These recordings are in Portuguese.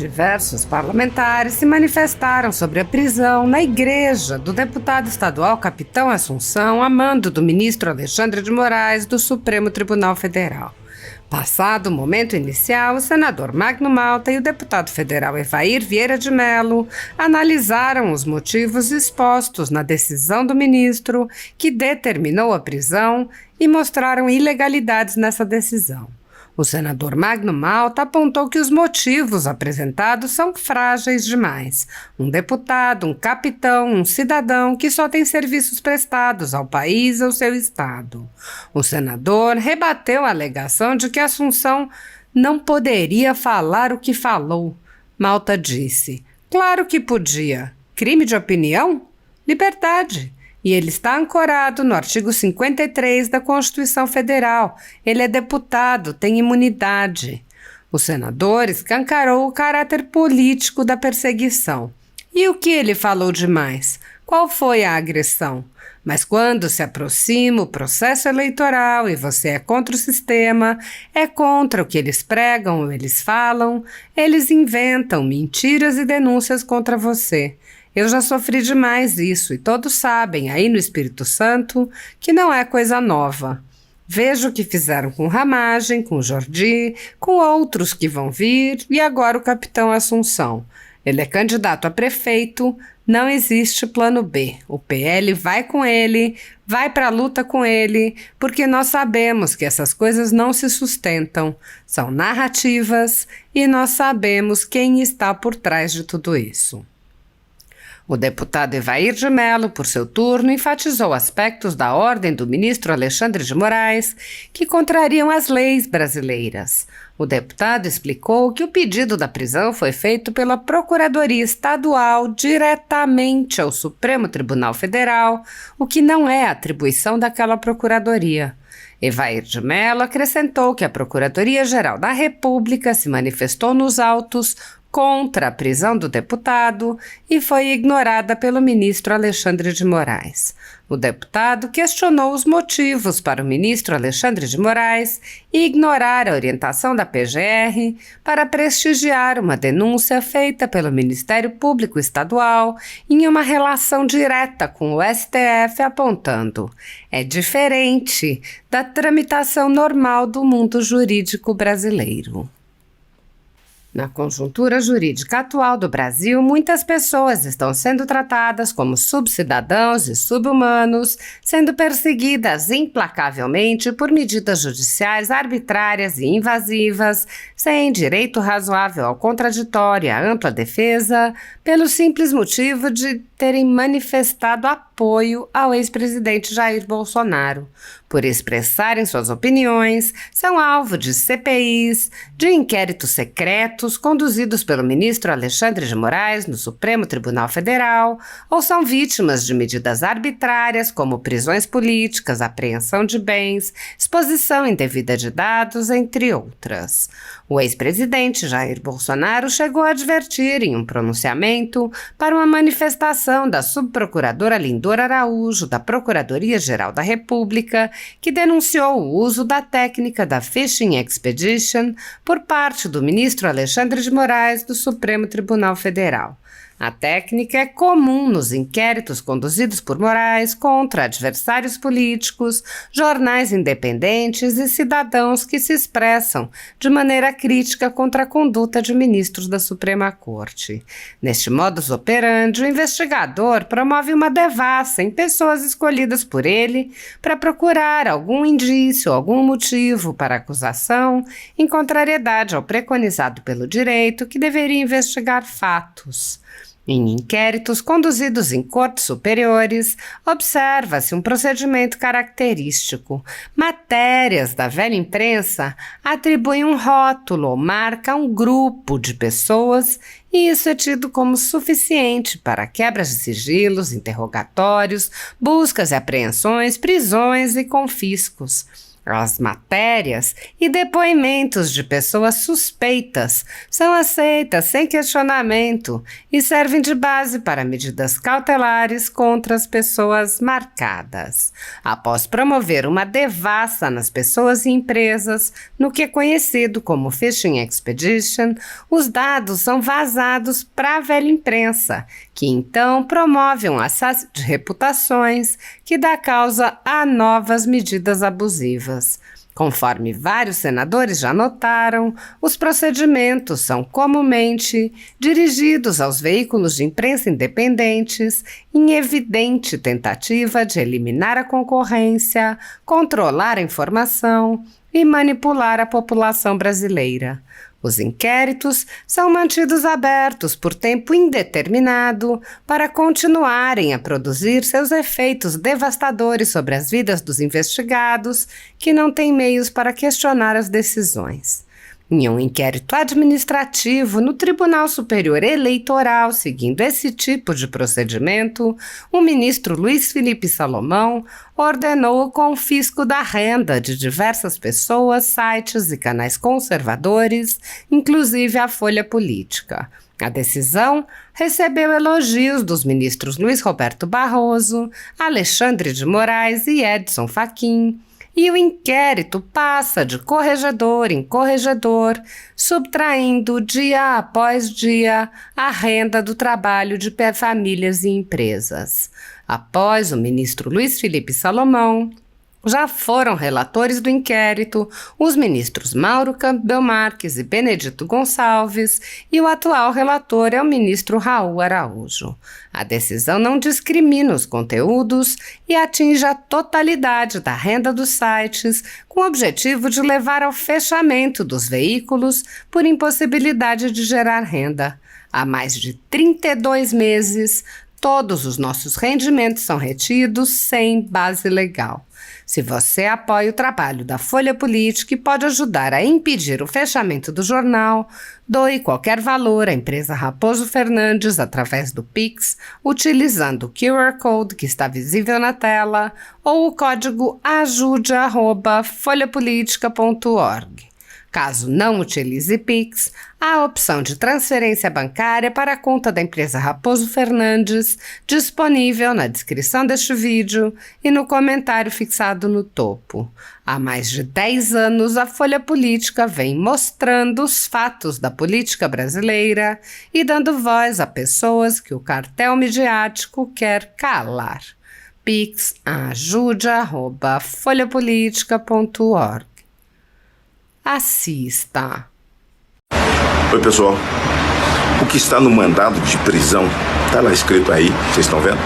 Diversos parlamentares se manifestaram sobre a prisão na igreja do deputado estadual Capitão Assunção, a mando do ministro Alexandre de Moraes, do Supremo Tribunal Federal. Passado o momento inicial, o senador Magno Malta e o deputado federal Evair Vieira de Mello analisaram os motivos expostos na decisão do ministro que determinou a prisão e mostraram ilegalidades nessa decisão. O senador Magno Malta apontou que os motivos apresentados são frágeis demais. Um deputado, um capitão, um cidadão que só tem serviços prestados ao país ou seu estado. O senador rebateu a alegação de que Assunção não poderia falar o que falou. Malta disse: "Claro que podia. Crime de opinião? Liberdade." E ele está ancorado no artigo 53 da Constituição Federal. Ele é deputado, tem imunidade. O senador escancarou o caráter político da perseguição. E o que ele falou demais? Qual foi a agressão? Mas quando se aproxima o processo eleitoral e você é contra o sistema, é contra o que eles pregam ou eles falam, eles inventam mentiras e denúncias contra você. Eu já sofri demais isso e todos sabem, aí no Espírito Santo, que não é coisa nova. Vejo o que fizeram com Ramagem, com Jordi, com outros que vão vir e agora o capitão Assunção. Ele é candidato a prefeito, não existe plano B. O PL vai com ele, vai para a luta com ele, porque nós sabemos que essas coisas não se sustentam. São narrativas e nós sabemos quem está por trás de tudo isso. O deputado Evair de Mello, por seu turno, enfatizou aspectos da ordem do ministro Alexandre de Moraes que contrariam as leis brasileiras. O deputado explicou que o pedido da prisão foi feito pela Procuradoria Estadual diretamente ao Supremo Tribunal Federal, o que não é atribuição daquela procuradoria. Evair de Mello acrescentou que a Procuradoria-Geral da República se manifestou nos autos contra a prisão do deputado e foi ignorada pelo ministro Alexandre de Moraes. O deputado questionou os motivos para o ministro Alexandre de Moraes ignorar a orientação da PGR para prestigiar uma denúncia feita pelo Ministério Público Estadual em uma relação direta com o STF, apontando: "É diferente da tramitação normal do mundo jurídico brasileiro." Na conjuntura jurídica atual do Brasil, muitas pessoas estão sendo tratadas como subcidadãos e subhumanos, sendo perseguidas implacavelmente por medidas judiciais arbitrárias e invasivas, sem direito razoável ao contraditório e à ampla defesa, pelo simples motivo de terem manifestado apoio ao ex-presidente Jair Bolsonaro. Por expressarem suas opiniões, são alvo de CPIs, de inquéritos secretos conduzidos pelo ministro Alexandre de Moraes no Supremo Tribunal Federal, ou são vítimas de medidas arbitrárias como prisões políticas, apreensão de bens, exposição indevida de dados, entre outras. O ex-presidente Jair Bolsonaro chegou a advertir em um pronunciamento para uma manifestação da subprocuradora Lindora Araújo, da Procuradoria-Geral da República, que denunciou o uso da técnica da Fishing Expedition por parte do ministro Alexandre de Moraes do Supremo Tribunal Federal. A técnica é comum nos inquéritos conduzidos por Moraes contra adversários políticos, jornais independentes e cidadãos que se expressam de maneira crítica contra a conduta de ministros da Suprema Corte. Neste modus operandi, o investigador promove uma devassa em pessoas escolhidas por ele para procurar algum indício, algum motivo para acusação, em contrariedade ao preconizado pelo direito que deveria investigar fatos. Em inquéritos conduzidos em cortes superiores, observa-se um procedimento característico. Matérias da velha imprensa atribuem um rótulo ou marca a um grupo de pessoas e isso é tido como suficiente para quebras de sigilos, interrogatórios, buscas e apreensões, prisões e confiscos. As matérias e depoimentos de pessoas suspeitas são aceitas sem questionamento e servem de base para medidas cautelares contra as pessoas marcadas. Após promover uma devassa nas pessoas e empresas, no que é conhecido como Phishing Expedition, os dados são vazados para a velha imprensa, que então promove um assédio de reputações que dá causa a novas medidas abusivas. Conforme vários senadores já notaram, os procedimentos são comumente dirigidos aos veículos de imprensa independentes em evidente tentativa de eliminar a concorrência, controlar a informação e manipular a população brasileira. Os inquéritos são mantidos abertos por tempo indeterminado para continuarem a produzir seus efeitos devastadores sobre as vidas dos investigados que não têm meios para questionar as decisões. Em um inquérito administrativo no Tribunal Superior Eleitoral, seguindo esse tipo de procedimento, o ministro Luiz Felipe Salomão ordenou o confisco da renda de diversas pessoas, sites e canais conservadores, inclusive a Folha Política. A decisão recebeu elogios dos ministros Luiz Roberto Barroso, Alexandre de Moraes e Edson Fachin, e o inquérito passa de corregedor em corregedor, subtraindo dia após dia a renda do trabalho de famílias e empresas. Após o ministro Luiz Felipe Salomão, já foram relatores do inquérito os ministros Mauro Campbell Marques e Benedito Gonçalves, e o atual relator é o ministro Raul Araújo. A decisão não discrimina os conteúdos e atinge a totalidade da renda dos sites, com o objetivo de levar ao fechamento dos veículos por impossibilidade de gerar renda. Há mais de 32 meses, todos os nossos rendimentos são retidos sem base legal. Se você apoia o trabalho da Folha Política e pode ajudar a impedir o fechamento do jornal, doe qualquer valor à empresa Raposo Fernandes através do Pix, utilizando o QR Code que está visível na tela ou o código ajude@folhapolitica.org. Caso não utilize Pix, há a opção de transferência bancária para a conta da empresa Raposo Fernandes, disponível na descrição deste vídeo e no comentário fixado no topo. Há mais de 10 anos, a Folha Política vem mostrando os fatos da política brasileira e dando voz a pessoas que o cartel midiático quer calar. Pix ajude@folhapolitica.org. Assista. Oi, pessoal. O que está no mandado de prisão, está lá escrito aí, vocês estão vendo?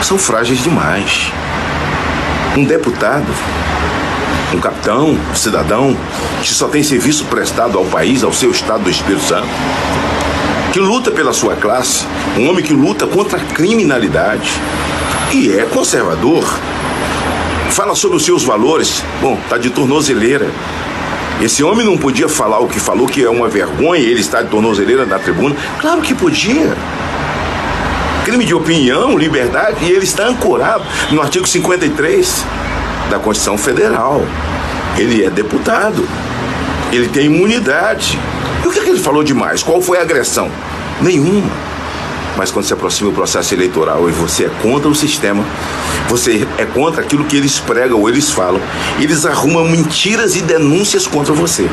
São frágeis demais. Um deputado, um capitão, um cidadão, que só tem serviço prestado ao país, ao seu estado do Espírito Santo, que luta pela sua classe, um homem que luta contra a criminalidade e é conservador, fala sobre os seus valores, está de tornozeleira. Esse homem não podia falar o que falou, que é uma vergonha, ele está de tornozeleira na tribuna. Claro que podia. Crime de opinião, liberdade, e ele está ancorado no artigo 53 da Constituição Federal. Ele é deputado, ele tem imunidade. E o que ele falou demais? Qual foi a agressão? Nenhuma. Mas quando se aproxima o processo eleitoral e você é contra o sistema, você é contra aquilo que eles pregam ou eles falam, eles arrumam mentiras e denúncias contra você.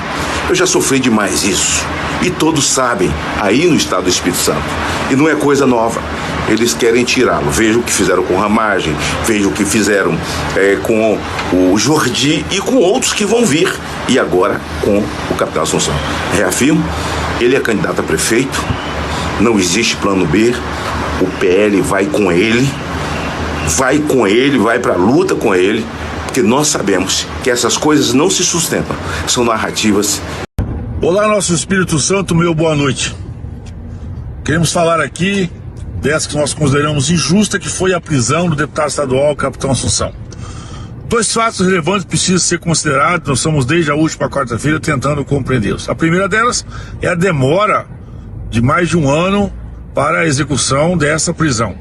Eu já sofri demais isso. E todos sabem, aí no estado do Espírito Santo. E não é coisa nova. Eles querem tirá-lo. Veja o que fizeram com Ramagem, veja o que fizeram com o Jordi e com outros que vão vir. E agora com o capitão Assunção. Reafirmo, ele é candidato a prefeito. Não existe plano B, o PL vai com ele, vai para a luta com ele, porque nós sabemos que essas coisas não se sustentam, são narrativas. Olá, nosso Espírito Santo, meu boa noite. Queremos falar aqui dessa que nós consideramos injusta, que foi a prisão do deputado estadual, capitão Assunção. 2 fatos relevantes precisam ser considerados, nós estamos desde a última quarta-feira tentando compreendê-los. A primeira delas é a demora de mais de 1 ano para a execução dessa prisão.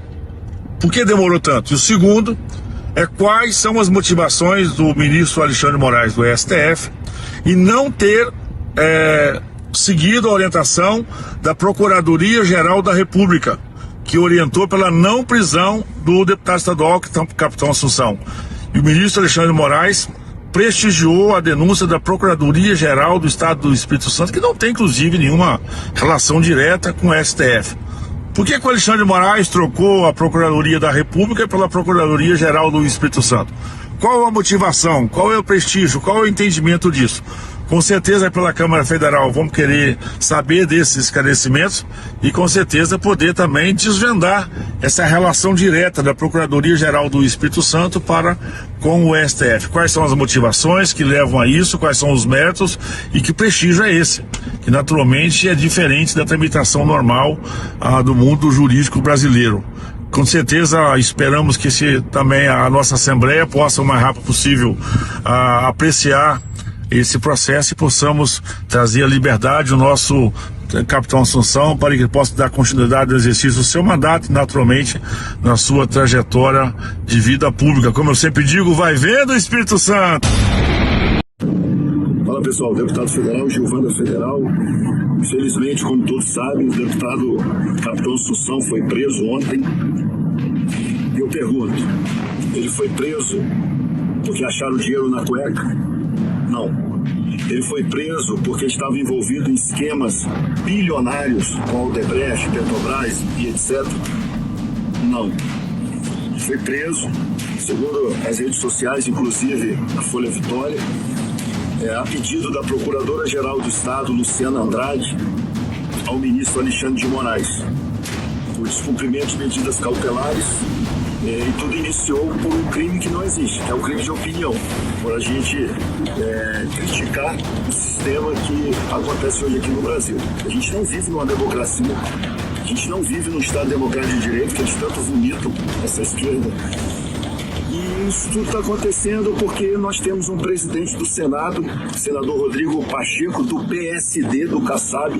Por que demorou tanto? E o segundo quais são as motivações do ministro Alexandre de Moraes do STF em não ter seguido a orientação da Procuradoria-Geral da República, que orientou pela não prisão do deputado estadual Capitão Assunção. E o ministro Alexandre de Moraes prestigiou a denúncia da Procuradoria-Geral do Estado do Espírito Santo, que não tem, inclusive, nenhuma relação direta com o STF. Por que o Alexandre de Moraes trocou a Procuradoria da República pela Procuradoria-Geral do Espírito Santo? Qual a motivação? Qual é o prestígio? Qual é o entendimento disso? Com certeza, pela Câmara Federal, vamos querer saber desses esclarecimentos e, com certeza, poder também desvendar essa relação direta da Procuradoria-Geral do Espírito Santo com o STF. Quais são as motivações que levam a isso, quais são os méritos e que prestígio é esse, que naturalmente é diferente da tramitação normal do mundo jurídico brasileiro. Com certeza esperamos que também a nossa Assembleia possa, o mais rápido possível, apreciar esse processo e possamos trazer a liberdade ao nosso Capitão Assunção para que ele possa dar continuidade ao exercício do seu mandato e, naturalmente, na sua trajetória de vida pública. Como eu sempre digo, vai vendo, Espírito Santo! Fala pessoal, deputado federal, Gilvanda Federal. Infelizmente, como todos sabem, o deputado Capitão Assunção foi preso ontem. E eu pergunto, ele foi preso porque acharam dinheiro na cueca? Não. Ele foi preso porque estava envolvido em esquemas bilionários com a Odebrecht, Petrobras e etc. Não. Foi preso, segundo as redes sociais, inclusive a Folha Vitória, a pedido da Procuradora-Geral do Estado, Luciana Andrade, ao ministro Alexandre de Moraes, por descumprimento de medidas cautelares. E tudo iniciou por um crime que não existe, que é o crime de opinião, por a gente criticar o sistema que acontece hoje aqui no Brasil. A gente não vive numa democracia, a gente não vive num Estado democrático de direito, que eles tanto vomitam, essa esquerda. E isso tudo está acontecendo porque nós temos um presidente do Senado, senador Rodrigo Pacheco, do PSD, do Kassab,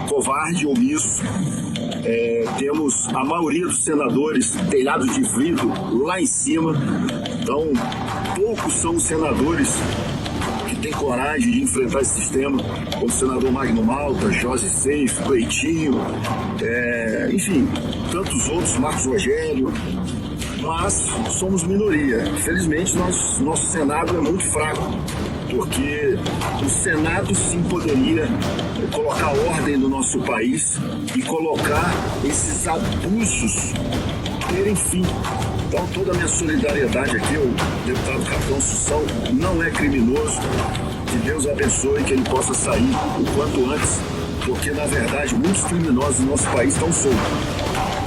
covarde, omisso. Temos a maioria dos senadores telhado de vidro lá em cima. Então, poucos são os senadores que têm coragem de enfrentar esse sistema, como o senador Magno Malta, Josi Seif, Cleitinho, enfim, tantos outros, Marcos Rogério. Mas somos minoria. Infelizmente, nosso Senado é muito fraco, porque o Senado sim poderia colocar ordem no nosso país e colocar esses abusos terem fim. Então, toda a minha solidariedade aqui ao deputado Capitão Assunção. Não é criminoso. Que Deus abençoe, que ele possa sair o quanto antes, porque, na verdade, muitos criminosos no nosso país estão soltos.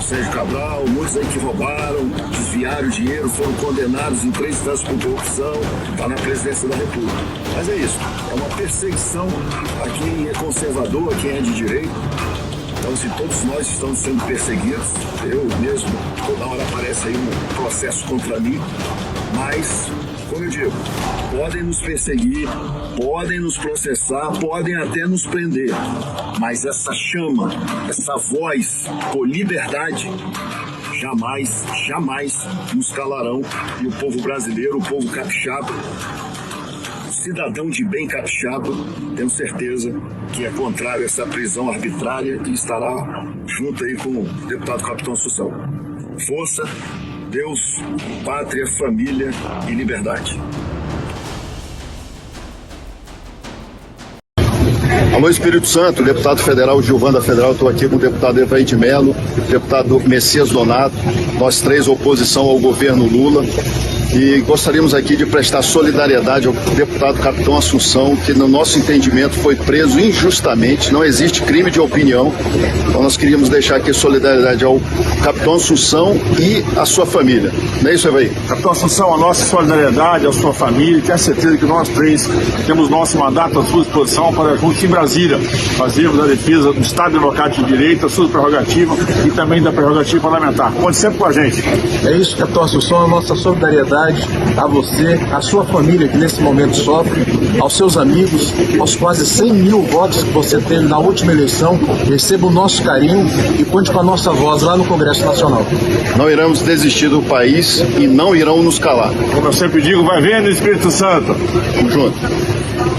Sérgio Cabral, muitos aí que roubaram, desviaram dinheiro, foram condenados em 3 instâncias por corrupção, está na presidência da República. Mas é isso, é uma perseguição a quem é conservador, a quem é de direito. Então, se todos nós estamos sendo perseguidos, eu mesmo, toda hora aparece aí um processo contra mim, mas, como eu digo, podem nos perseguir, podem nos processar, podem até nos prender, mas essa chama, essa voz por liberdade, jamais nos calarão. E o povo brasileiro, o povo capixaba, cidadão de bem capixaba, tenho certeza que é contrário a essa prisão arbitrária e estará junto aí com o deputado Capitão Assunção. Força, Deus, pátria, família e liberdade. Alô, Espírito Santo, deputado federal Gilvanda Federal, estou aqui com o deputado Evair de Mello, deputado Messias Donato, nós três oposição ao governo Lula. E gostaríamos aqui de prestar solidariedade ao deputado Capitão Assunção, que no nosso entendimento foi preso injustamente, não existe crime de opinião. Então nós queríamos deixar aqui solidariedade ao Capitão Assunção e à sua família. Não é isso, Evair? Capitão Assunção, a nossa solidariedade à sua família, tenho certeza que nós três temos nosso mandato à sua disposição para, juntos em Brasília, fazermos a defesa do Estado Democrático de Direito, a sua prerrogativa e também da prerrogativa parlamentar. Conte sempre com a gente. É isso, Capitão Assunção, a nossa solidariedade solidariedade a você, a sua família que nesse momento sofre, aos seus amigos, aos quase 100 mil votos que você teve na última eleição. Receba o nosso carinho e conte com a nossa voz lá no Congresso Nacional. Não iremos desistir do país e não irão nos calar. Como eu sempre digo, vai vendo, Espírito Santo. Tamo junto.